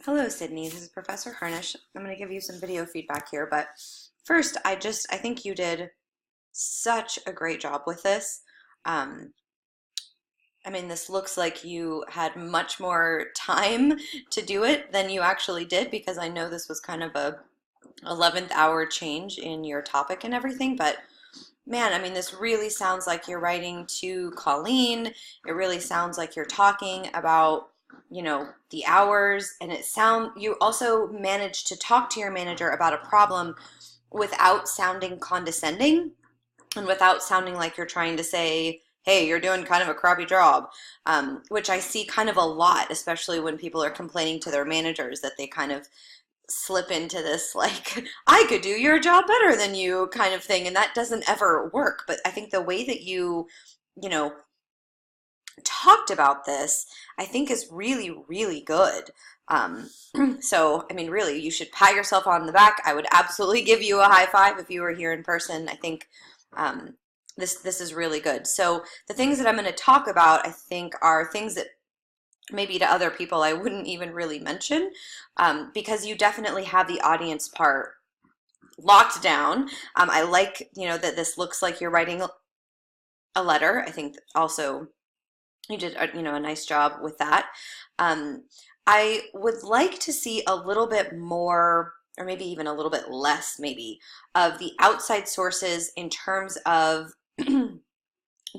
Hello, Sydney. This is Professor Harnish. I'm going to give you some video feedback here, but first, I think you did such a great job with this. Um, this looks like you had much more time to do it than you actually did because I know this was kind of a 11th hour change in your topic and everything, but man, this really sounds like you're writing to Colleen. It really sounds like you're talking about, the hours, and you also managed to talk to your manager about a problem without sounding condescending and without sounding like you're trying to say, hey, you're doing kind of a crappy job, which I see kind of a lot, especially when people are complaining to their managers that they kind of slip into this like I could do your job better than you kind of thing, and that doesn't ever work. But I think the way that you know talked about this, I think is really good. um, so really you should pat yourself on the back. I would absolutely give you a high five if you were here in person. I think um, this is really good. So the things that I'm going to talk about, I think, are things that maybe to other people I wouldn't even really mention, because you definitely have the audience part locked down. I like, that this looks like you're writing a letter. I think also you did, a nice job with that. Um, I would like to see a little bit more, or maybe even a little bit less, maybe, of the outside sources in terms of the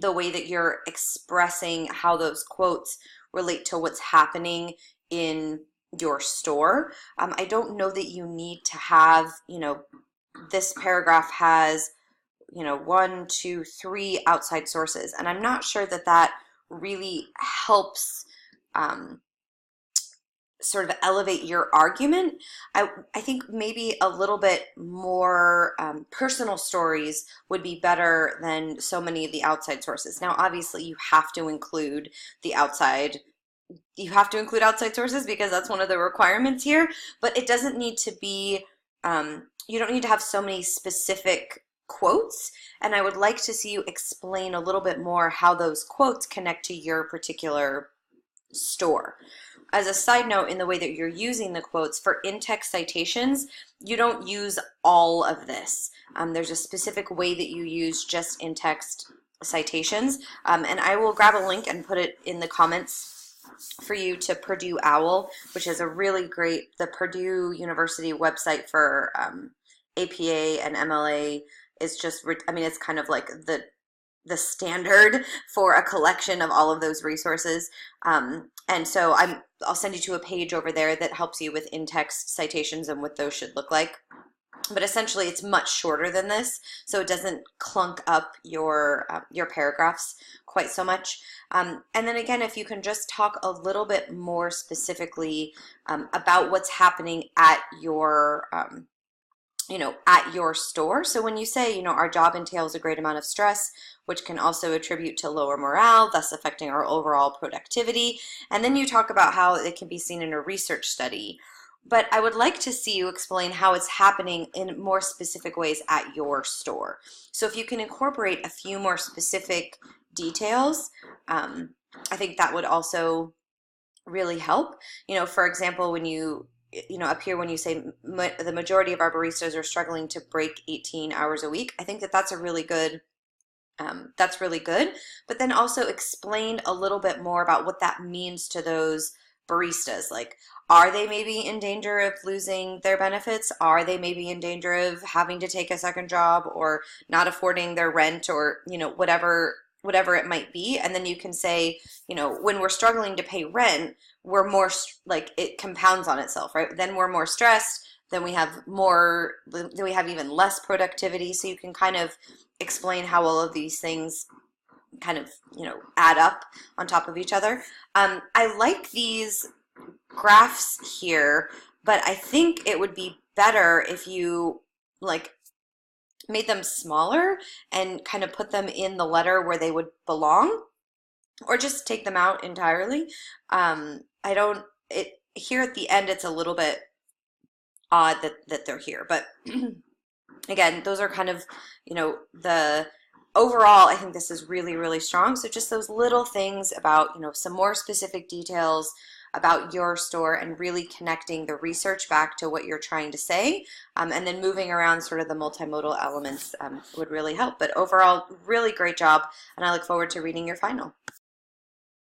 way that you're expressing how those quotes relate to what's happening in your store. I don't know that you need to have, this paragraph has, one, two, three outside sources. And I'm not sure that that really helps sort of elevate your argument. I think maybe a little bit more personal stories would be better than so many of the outside sources. Now, obviously, you have to include outside sources because that's one of the requirements here, but it doesn't need to be, you don't need to have so many specific quotes, and I would like to see you explain a little bit more how those quotes connect to your particular store. As a side note, in the way that you're using the quotes for in-text citations, you don't use all of this. There's a specific way that you use just in-text citations, and I will grab a link and put it in the comments for you to Purdue OWL, which is a really great, the Purdue University website for APA and MLA is just, it's kind of like the standard for a collection of all of those resources. And so I'll send you to a page over there that helps you with in-text citations and what those should look like. But essentially, it's much shorter than this, so it doesn't clunk up your paragraphs quite so much. And then again, if you can just talk a little bit more specifically about what's happening at your at your store. So when you say, our job entails a great amount of stress, which can also attribute to lower morale, thus affecting our overall productivity. And then you talk about how it can be seen in a research study. But I would like to see you explain how it's happening in more specific ways at your store. So if you can incorporate a few more specific details, I think that would also really help. For example, when you up here when you say the majority of our baristas are struggling to break 18 hours a week, I think that that's a really good, that's really good. But then also explain a little bit more about what that means to those baristas. Like, are they maybe in danger of losing their benefits? Are they maybe in danger of having to take a second job or not affording their rent, or, whatever it might be? And then you can say, when we're struggling to pay rent, we're more like, it compounds on itself, right? Then we're more stressed, then we have even less productivity. So you can kind of explain how all of these things kind of, add up on top of each other. I like these graphs here, but I think it would be better if you made them smaller and kind of put them in the letter where they would belong, or just take them out entirely. Here at the end, it's a little bit odd that they're here, but again, those are kind of, the overall, I think this is really strong. So just those little things about, some more specific details about your store and really connecting the research back to what you're trying to say, and then moving around sort of the multimodal elements would really help. But overall, really great job, and I look forward to reading your final.